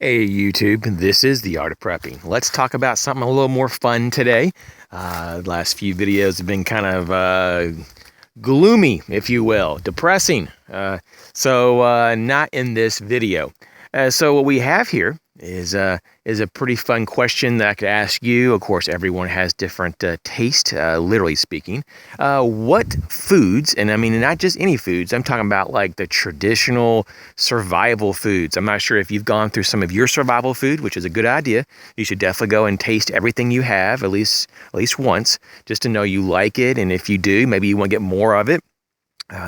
Hey YouTube, this is The Art of Prepping. Let's talk about something a little more fun today. The last few videos have been kind of gloomy, if you will, depressing. So not in this video. So what we have here is a pretty fun question that I could ask you. Of course, everyone has different taste, literally speaking. What foods, and I mean not just any foods, I'm talking about like the traditional survival foods. I'm not sure if you've gone through some of your survival food, which is a good idea. You should definitely go and taste everything you have at least once, just to know you like it. And if you do, maybe you want to get more of it.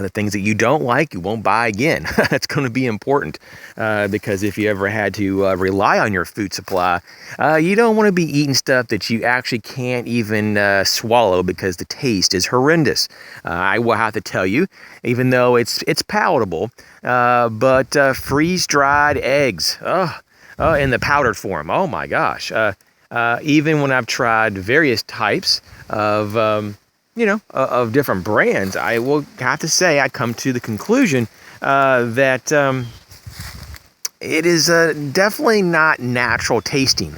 The things that you don't like, you won't buy again. That's going to be important because if you ever had to rely on your food supply, you don't want to be eating stuff that you actually can't even swallow because the taste is horrendous. I will have to tell you, even though it's palatable, but freeze-dried eggs, in the powdered form, oh my gosh. Even when I've tried various types of of different brands, I will have to say I come to the conclusion that it is definitely not natural tasting.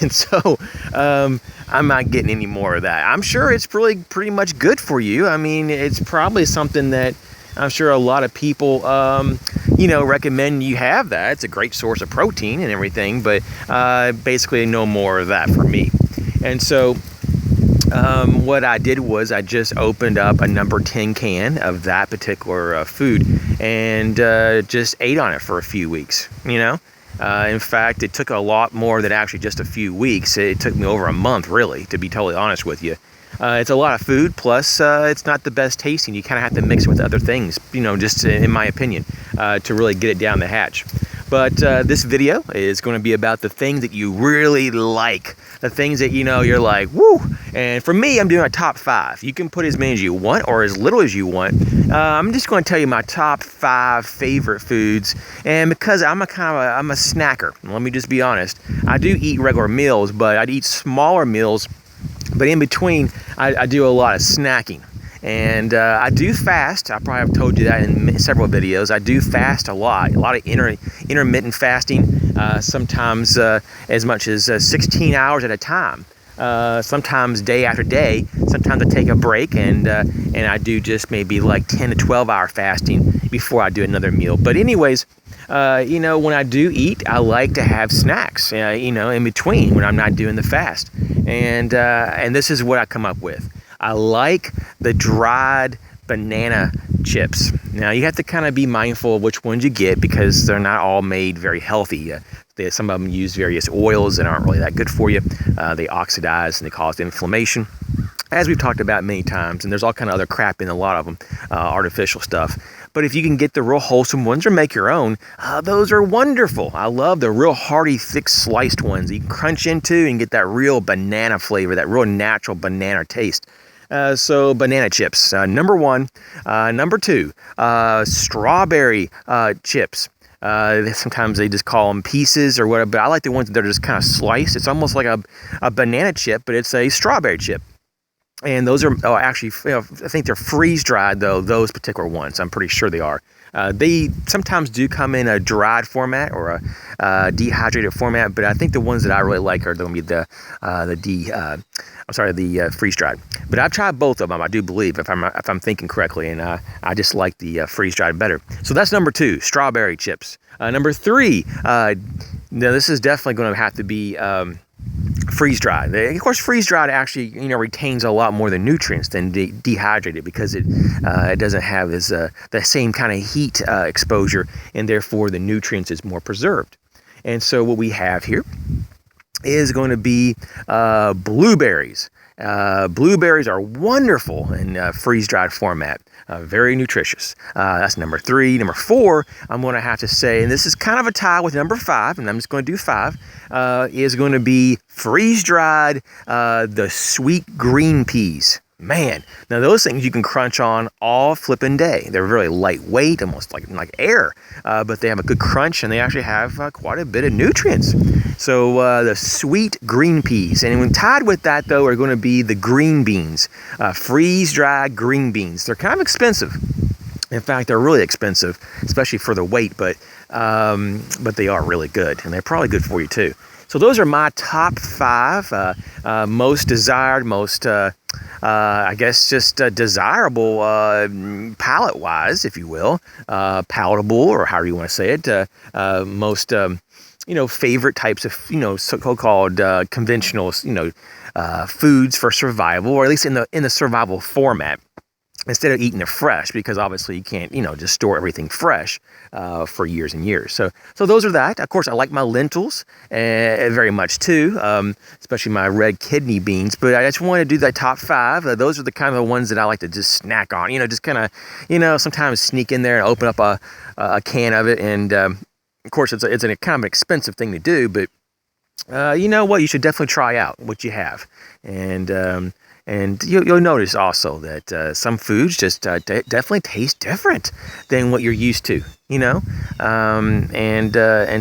And so I'm not getting any more of that. I'm sure it's pretty much good for you. I mean, it's probably something that I'm sure a lot of people, recommend you have that. It's a great source of protein and everything, but basically no more of that for me. And so what I did was I just opened up a number 10 can of that particular food and just ate on it for a few weeks, In fact, it took a lot more than actually just a few weeks. It took me over a month, really, to be totally honest with you. It's a lot of food, plus it's not the best tasting. You kind of have to mix it with other things, just in my opinion, to really get it down the hatch. But this video is going to be about the things that you really like, the things that you're like, woo. And for me, I'm doing a top 5. You can put as many as you want or as little as you want. I'm just going to tell you my top 5 favorite foods. And because I'm a snacker, let me just be honest. I do eat regular meals, but I'd eat smaller meals. But in between, I do a lot of snacking. And I do fast. I probably have told you that in several videos. I do fast a lot of intermittent fasting, sometimes as much as 16 hours at a time. Sometimes day after day. Sometimes I take a break and I do just maybe like 10 to 12 hour fasting before I do another meal. But anyways, when I do eat, I like to have snacks, in between when I'm not doing the fast. And this is what I come up with. I like the dried banana chips. Now, you have to kind of be mindful of which ones you get because they're not all made very healthy. Some of them use various oils that aren't really that good for you. They oxidize and they cause inflammation, as we've talked about many times. And there's all kind of other crap in a lot of them, artificial stuff. But if you can get the real wholesome ones or make your own, those are wonderful. I love the real hearty, thick sliced ones you can crunch into and get that real banana flavor, that real natural banana taste. So banana chips, number 1. Number 2, strawberry chips. Sometimes they just call them pieces or whatever, but I like the ones that are just kind of sliced. It's almost like a banana chip, but it's a strawberry chip. And those are actually, I think they're freeze-dried, though, those particular ones. I'm pretty sure they are. They sometimes do come in a dried format or a dehydrated format, but I think the ones that I really like are going to be the freeze-dried. But I've tried both of them, I do believe, if I'm thinking correctly, and I just like the freeze-dried better. So that's number 2, strawberry chips. Number 3, now this is definitely going to have to be freeze-dried. Of course, freeze-dried actually, retains a lot more of the nutrients than dehydrated because it doesn't have the same kind of heat exposure, and therefore the nutrients is more preserved. And so what we have here is going to be blueberries. Blueberries are wonderful in freeze-dried format. Very nutritious. That's number 3. Number 4, I'm going to have to say, and this is kind of a tie with number 5, and I'm just going to do 5, is going to be freeze-dried the sweet green peas. Man, now those things you can crunch on all flipping day. They're really lightweight, almost like air, but they have a good crunch and they actually have quite a bit of nutrients. So the sweet green peas, and when tied with that though are going to be the green beans, freeze-dried green beans. They're kind of expensive. In fact, they're really expensive, especially for the weight, but they are really good, and they're probably good for you too. So those are my top 5 most desired, most I guess just desirable palate-wise, if you will, palatable, or however you want to say it, most favorite types of so-called conventional foods for survival, or at least in the survival format, instead of eating it fresh, because obviously you can't, just store everything fresh for years and years. So those are that. Of course, I like my lentils very much too, especially my red kidney beans. But I just want to do the top 5. Those are the kind of the ones that I like to just snack on. Just kind of, sometimes sneak in there and open up a can of it. And of course, it's a kind of an expensive thing to do, but you know what? You should definitely try out what you have. And you'll notice also that some foods just definitely taste different than what you're used to, and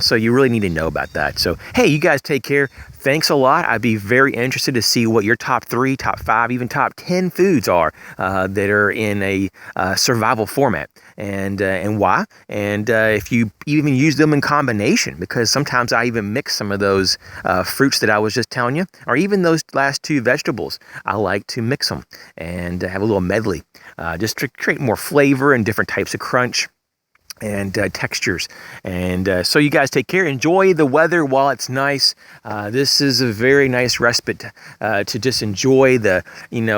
so you really need to know about that. So, hey, you guys take care. Thanks a lot. I'd be very interested to see what your top 3, top 5, even top 10 foods are that are in a survival format, and why, and if you even use them in combination, because sometimes I even mix some of those fruits that I was just telling you, or even those last 2 vegetables. I like to mix them and have a little medley, just to create more flavor and different types of crunch and textures. And so you guys take care. Enjoy the weather while it's nice. This is a very nice respite to just enjoy the,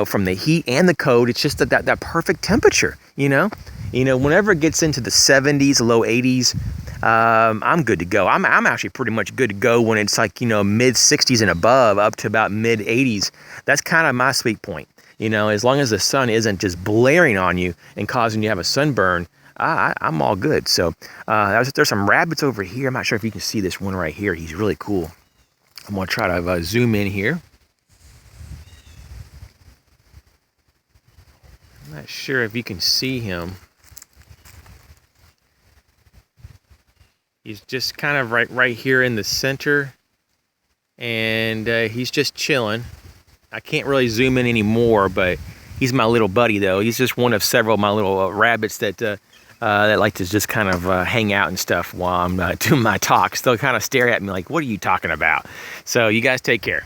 from the heat and the cold. It's just that perfect temperature, whenever it gets into the 70s, low 80s, I'm good to go. I'm actually pretty much good to go when it's like, mid 60s and above, up to about mid 80s. That's kind of my sweet point. As long as the sun isn't just blaring on you and causing you to have a sunburn, I'm all good. So there's some rabbits over here. I'm not sure if you can see this one right here. He's really cool. I'm going to try to zoom in here. I'm not sure if you can see him. He's just kind of right here in the center, and he's just chilling. I can't really zoom in anymore, but he's my little buddy, though. He's just one of several of my little rabbits that like to just kind of hang out and stuff while I'm doing my talks. They'll kind of stare at me like, what are you talking about? So you guys take care.